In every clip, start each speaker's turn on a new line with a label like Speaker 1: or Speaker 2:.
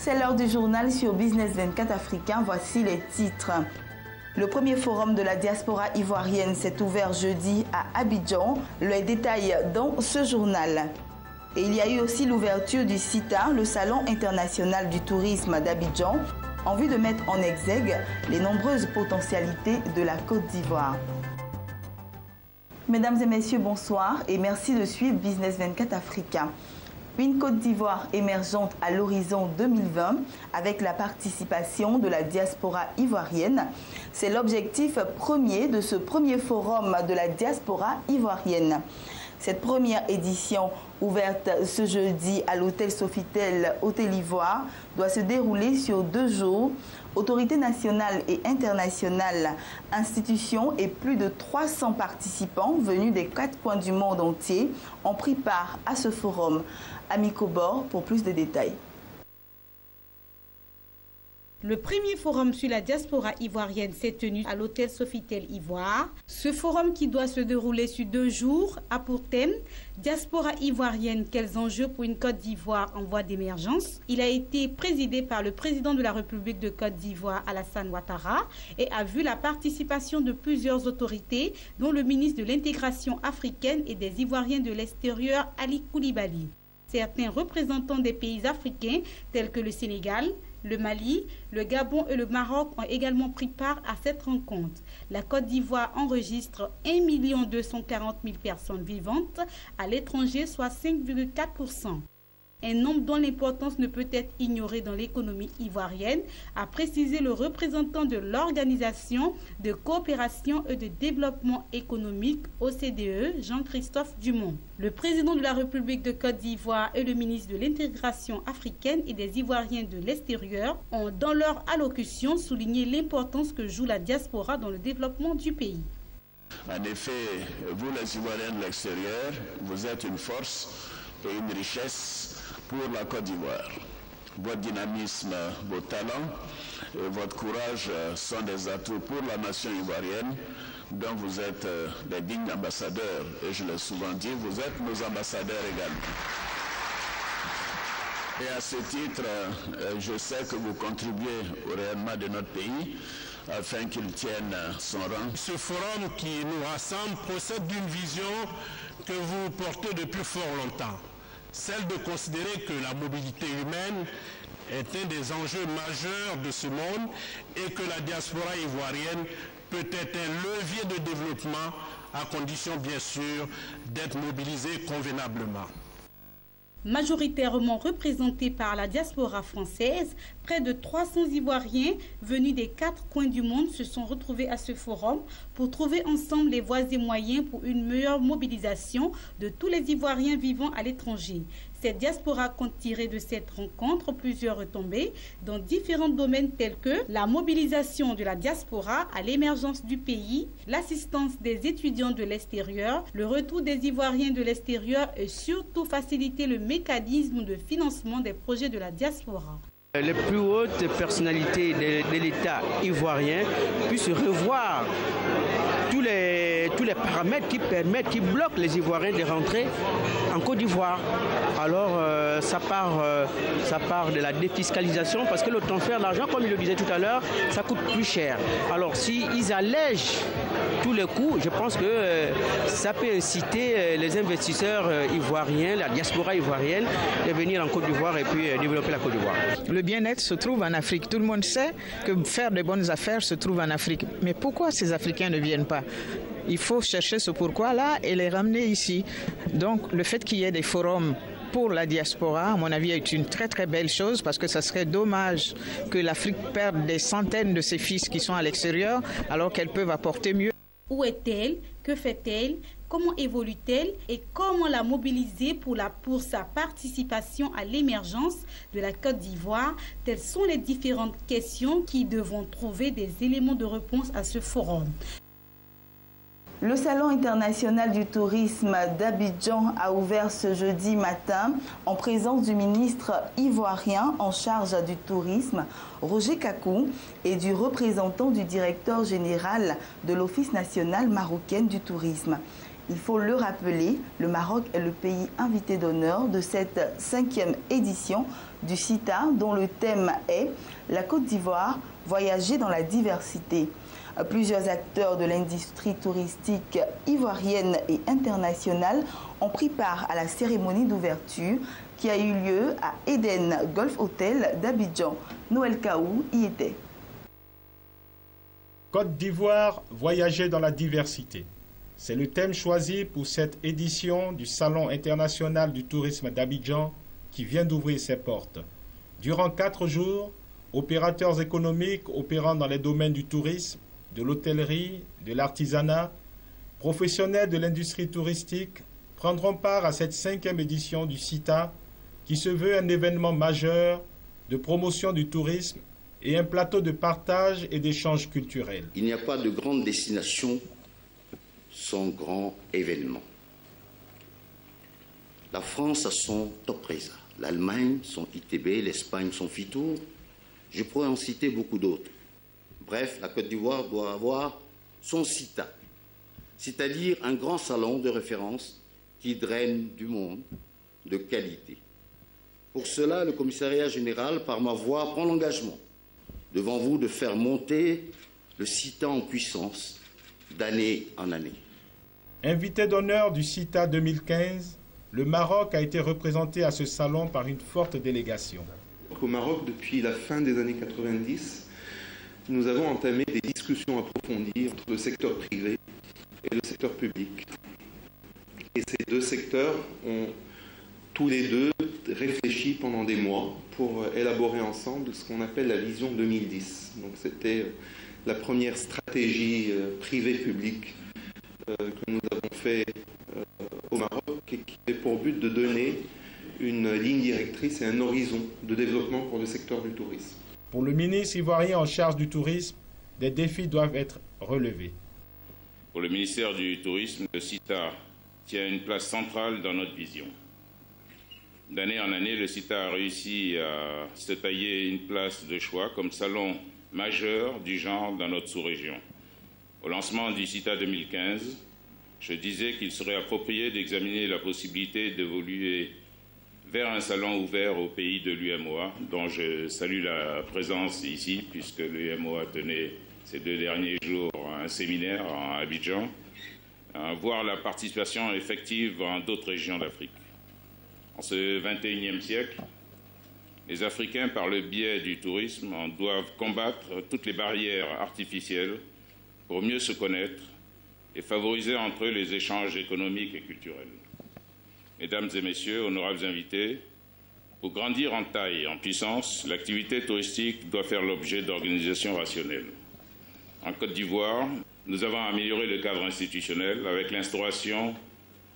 Speaker 1: C'est l'heure du journal sur Business 24 africain. Voici les titres. Le premier forum de la diaspora ivoirienne s'est ouvert jeudi à Abidjan. Les détails dans ce journal. Et il y a eu aussi l'ouverture du CITA, le Salon international du tourisme d'Abidjan, en vue de mettre en exergue les nombreuses potentialités de la Côte d'Ivoire. Mesdames et messieurs, bonsoir et merci de suivre Business 24 Africa. Une Côte d'Ivoire émergente à l'horizon 2020 avec la participation de la diaspora ivoirienne. C'est l'objectif premier de ce premier forum de la diaspora ivoirienne. Cette première édition, ouverte ce jeudi à l'hôtel Sofitel Hôtel Ivoire, doit se dérouler sur 2 jours. Autorités nationales et internationales, institutions et plus de 300 participants venus des 4 coins du monde entier ont pris part à ce forum. Ami Kobor pour plus de détails.
Speaker 2: Le premier forum sur la diaspora ivoirienne s'est tenu à l'hôtel Sofitel Ivoire. Ce forum qui doit se dérouler sur 2 jours a pour thème Diaspora ivoirienne, quels enjeux pour une Côte d'Ivoire en voie d'émergence. Il a été présidé par le président de la République de Côte d'Ivoire, Alassane Ouattara, et a vu la participation de plusieurs autorités, dont le ministre de l'intégration africaine et des Ivoiriens de l'extérieur, Ali Koulibaly. Certains représentants des pays africains, tels que le Sénégal, le Mali, le Gabon et le Maroc ont également pris part à cette rencontre. La Côte d'Ivoire enregistre 1 240 000 personnes vivantes à l'étranger, soit 5,4%. Un nombre dont l'importance ne peut être ignorée dans l'économie ivoirienne, a précisé le représentant de l'Organisation de coopération et de développement économique OCDE, Jean-Christophe Dumont. Le président de la République de Côte d'Ivoire et le ministre de l'intégration africaine et des Ivoiriens de l'extérieur ont, dans leur allocution, souligné l'importance que joue la diaspora dans le développement du pays.
Speaker 3: En effet, vous les Ivoiriens de l'extérieur, vous êtes une force et une richesse pour la Côte d'Ivoire. Votre dynamisme, vos talents et votre courage sont des atouts pour la nation ivoirienne dont vous êtes des dignes ambassadeurs. Et je l'ai souvent dit, vous êtes nos ambassadeurs également. Et à ce titre, je sais que vous contribuez au rayonnement de notre pays afin qu'il tienne son rang.
Speaker 4: Ce forum qui nous rassemble procède d'une vision que vous portez depuis fort longtemps. Celle de considérer que la mobilité humaine est un des enjeux majeurs de ce monde et que la diaspora ivoirienne peut être un levier de développement à condition bien sûr d'être mobilisée convenablement.
Speaker 2: Majoritairement représentés par la diaspora française, près de 300 Ivoiriens venus des 4 coins du monde se sont retrouvés à ce forum pour trouver ensemble les voies et moyens pour une meilleure mobilisation de tous les Ivoiriens vivant à l'étranger. Cette diaspora compte tirer de cette rencontre plusieurs retombées dans différents domaines tels que la mobilisation de la diaspora à l'émergence du pays, l'assistance des étudiants de l'extérieur, le retour des Ivoiriens de l'extérieur et surtout faciliter le mécanisme de financement des projets de la diaspora.
Speaker 5: Les plus hautes personnalités de l'État ivoirien puissent revoir tous les paramètres qui bloquent les Ivoiriens de rentrer en Côte d'Ivoire. Alors ça part de la défiscalisation parce que le transfert d'argent, comme il le disait tout à l'heure, ça coûte plus cher. Alors s'ils allègent tous les coûts, je pense que ça peut inciter les investisseurs ivoiriens, la diaspora ivoirienne, de venir en Côte d'Ivoire et puis développer la Côte d'Ivoire.
Speaker 6: Le bien-être se trouve en Afrique. Tout le monde sait que faire de bonnes affaires se trouve en Afrique. Mais pourquoi ces Africains ne viennent pas ? Il faut chercher ce pourquoi-là et les ramener ici. Donc le fait qu'il y ait des forums pour la diaspora, à mon avis, est une très très belle chose parce que ça serait dommage que l'Afrique perde des centaines de ses fils qui sont à l'extérieur alors qu'elles peuvent apporter mieux.
Speaker 2: Où est-elle? Que fait-elle? Comment évolue-t-elle et comment la mobiliser pour sa participation à l'émergence de la Côte d'Ivoire? Telles sont les différentes questions qui devront trouver des éléments de réponse à ce forum.
Speaker 1: Le Salon international du tourisme d'Abidjan a ouvert ce jeudi matin en présence du ministre ivoirien en charge du tourisme, Roger Kakou, et du représentant du directeur général de l'Office national marocain du tourisme. Il faut le rappeler, le Maroc est le pays invité d'honneur de cette 5e édition du CITA, dont le thème est « La Côte d'Ivoire, voyager dans la diversité ». Plusieurs acteurs de l'industrie touristique ivoirienne et internationale ont pris part à la cérémonie d'ouverture qui a eu lieu à Eden Golf Hotel d'Abidjan. Noël Kaou y était.
Speaker 7: Côte d'Ivoire, voyager dans la diversité. C'est le thème choisi pour cette édition du Salon international du tourisme d'Abidjan qui vient d'ouvrir ses portes. Durant 4 jours, opérateurs économiques opérant dans les domaines du tourisme, de l'hôtellerie, de l'artisanat, professionnels de l'industrie touristique prendront part à cette 5e édition du CITA qui se veut un événement majeur de promotion du tourisme et un plateau de partage et d'échange culturels.
Speaker 8: Il n'y a pas de grande destination sans grand événement. La France a son Topresa, l'Allemagne son ITB, l'Espagne son Fitour. Je pourrais en citer beaucoup d'autres. Bref, la Côte d'Ivoire doit avoir son CITA, c'est-à-dire un grand salon de référence qui draine du monde de qualité. Pour cela, le commissariat général, par ma voix, prend l'engagement devant vous de faire monter le CITA en puissance d'année en année.
Speaker 7: Invité d'honneur du CITA 2015, le Maroc a été représenté à ce salon par une forte délégation.
Speaker 9: Au Maroc, depuis la fin des années 90, nous avons entamé des discussions approfondies entre le secteur privé et le secteur public. Et ces deux secteurs ont tous les deux réfléchi pendant des mois pour élaborer ensemble ce qu'on appelle la vision 2010. Donc c'était la première stratégie privée-publique que nous avons fait au Maroc et qui avait pour but de donner une ligne directrice et un horizon de développement pour le secteur du tourisme.
Speaker 7: Pour le ministre ivoirien en charge du tourisme, des défis doivent être relevés.
Speaker 10: Pour le ministère du Tourisme, le CITA tient une place centrale dans notre vision. D'année en année, le CITA a réussi à se tailler une place de choix comme salon majeur du genre dans notre sous-région. Au lancement du CITA 2015, je disais qu'il serait approprié d'examiner la possibilité d'évoluer vers un salon ouvert aux pays de l'UMOA, dont je salue la présence ici, puisque l'UMOA tenait ces 2 derniers jours un séminaire à Abidjan, voire la participation effective dans d'autres régions d'Afrique. En ce XXIe siècle, les Africains, par le biais du tourisme, doivent combattre toutes les barrières artificielles pour mieux se connaître et favoriser entre eux les échanges économiques et culturels. Mesdames et messieurs, honorables invités, pour grandir en taille et en puissance, l'activité touristique doit faire l'objet d'organisations rationnelles. En Côte d'Ivoire, nous avons amélioré le cadre institutionnel avec l'instauration,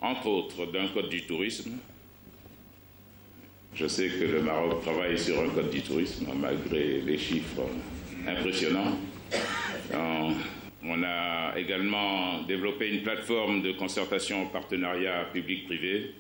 Speaker 10: entre autres, d'un code du tourisme. Je sais que le Maroc travaille sur un code du tourisme, malgré les chiffres impressionnants. On a également développé une plateforme de concertation en partenariat public-privé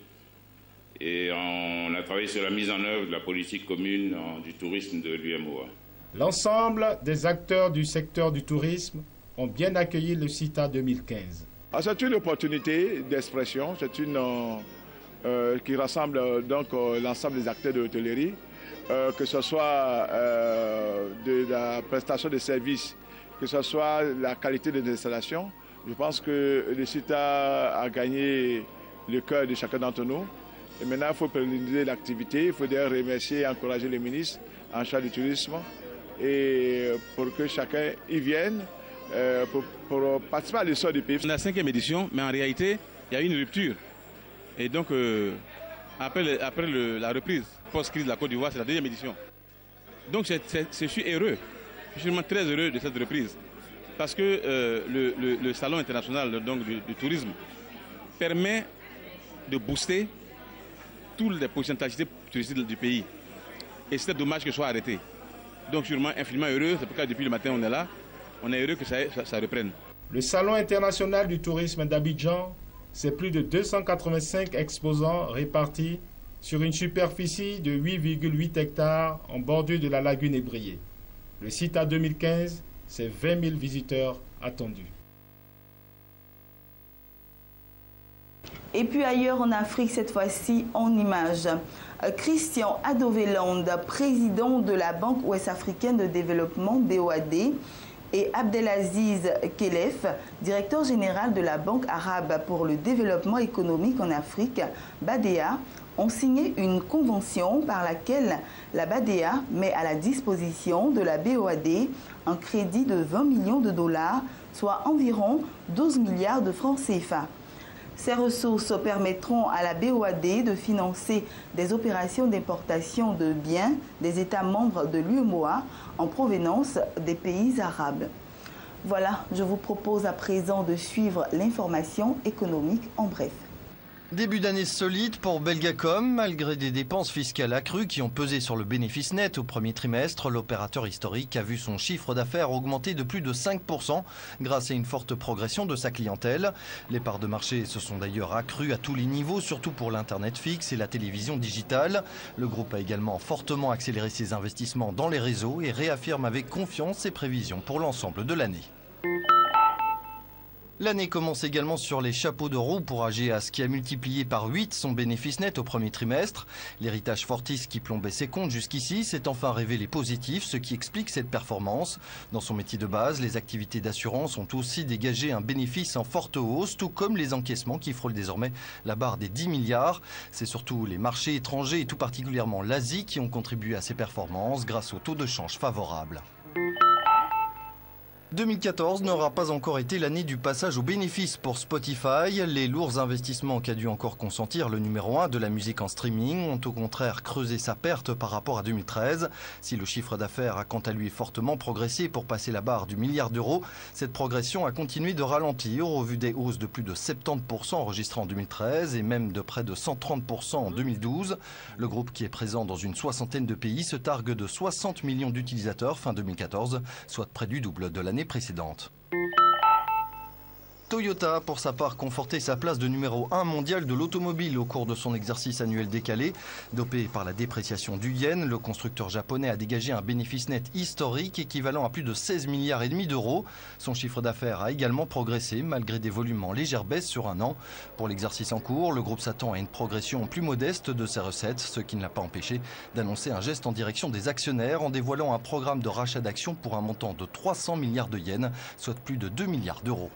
Speaker 10: et on a travaillé sur la mise en œuvre de la politique commune du tourisme de l'UMOA.
Speaker 7: L'ensemble des acteurs du secteur du tourisme ont bien accueilli le CITA 2015.
Speaker 11: C'est une opportunité d'expression, c'est une qui rassemble donc l'ensemble des acteurs de l'hôtellerie, que ce soit de la prestation de services, que ce soit la qualité des installations. Je pense que le CITA a gagné le cœur de chacun d'entre nous. Et maintenant, il faut pérenniser l'activité. Il faut d'ailleurs remercier et encourager les ministres en charge du tourisme et pour que chacun y vienne pour participer à l'essor du pays.
Speaker 12: C'est la 5e édition, mais en réalité, il y a eu une rupture. Et donc, après la reprise post-crise de la Côte d'Ivoire, c'est la 2e édition. Donc, je suis heureux. Je suis vraiment très heureux de cette reprise. Parce que le Salon international donc, du tourisme permet de booster toutes les potentialités touristiques du pays. Et c'est dommage que ce soit arrêté. Donc, je suis vraiment infiniment heureux. C'est pourquoi depuis le matin, on est là. On est heureux que ça reprenne.
Speaker 7: Le Salon international du tourisme d'Abidjan, c'est plus de 285 exposants répartis sur une superficie de 8,8 hectares en bordure de la lagune ébriée. Le CITA 2015, c'est 20 000 visiteurs attendus.
Speaker 1: Et puis ailleurs en Afrique, cette fois-ci en images. Christian Adoveland, président de la Banque ouest-africaine de développement BOAD, et Abdelaziz Kelef, directeur général de la Banque arabe pour le développement économique en Afrique, BADEA, ont signé une convention par laquelle la BADEA met à la disposition de la BOAD un crédit de 20 millions de dollars, soit environ 12 milliards de francs CFA. Ces ressources permettront à la BOAD de financer des opérations d'importation de biens des États membres de l'UEMOA en provenance des pays arabes. Voilà, je vous propose à présent de suivre l'information économique en bref.
Speaker 13: Début d'année solide pour Belgacom. Malgré des dépenses fiscales accrues qui ont pesé sur le bénéfice net au premier trimestre, l'opérateur historique a vu son chiffre d'affaires augmenter de plus de 5% grâce à une forte progression de sa clientèle. Les parts de marché se sont d'ailleurs accrues à tous les niveaux, surtout pour l'Internet fixe et la télévision digitale. Le groupe a également fortement accéléré ses investissements dans les réseaux et réaffirme avec confiance ses prévisions pour l'ensemble de l'année. L'année commence également sur les chapeaux de roue pour AGEAS qui a multiplié par 8 son bénéfice net au premier trimestre. L'héritage Fortis qui plombait ses comptes jusqu'ici s'est enfin révélé positif, ce qui explique cette performance. Dans son métier de base, les activités d'assurance ont aussi dégagé un bénéfice en forte hausse, tout comme les encaissements qui frôlent désormais la barre des 10 milliards. C'est surtout les marchés étrangers et tout particulièrement l'Asie qui ont contribué à ces performances grâce au taux de change favorable. 2014 n'aura pas encore été l'année du passage au bénéfice pour Spotify. Les lourds investissements qu'a dû encore consentir le numéro 1 de la musique en streaming ont au contraire creusé sa perte par rapport à 2013. Si le chiffre d'affaires a quant à lui fortement progressé pour passer la barre du milliard d'euros, cette progression a continué de ralentir au vu des hausses de plus de 70% enregistrées en 2013 et même de près de 130% en 2012. Le groupe qui est présent dans une soixantaine de pays se targue de 60 millions d'utilisateurs fin 2014, soit près du double de l'année précédente. Toyota, pour sa part, conforté sa place de numéro 1 mondial de l'automobile au cours de son exercice annuel décalé. Dopé par la dépréciation du yen, le constructeur japonais a dégagé un bénéfice net historique équivalent à plus de 16 milliards et demi d'euros. Son chiffre d'affaires a également progressé malgré des volumes en légère baisse sur un an. Pour l'exercice en cours, le groupe s'attend à une progression plus modeste de ses recettes, ce qui ne l'a pas empêché d'annoncer un geste en direction des actionnaires en dévoilant un programme de rachat d'actions pour un montant de 300 milliards de yens, soit plus de 2 milliards d'euros.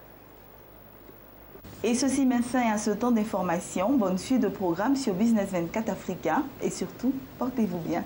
Speaker 1: Et ceci met fin à ce temps d'information. Bonne suite de programme sur Business 24 Africa et surtout, portez-vous bien.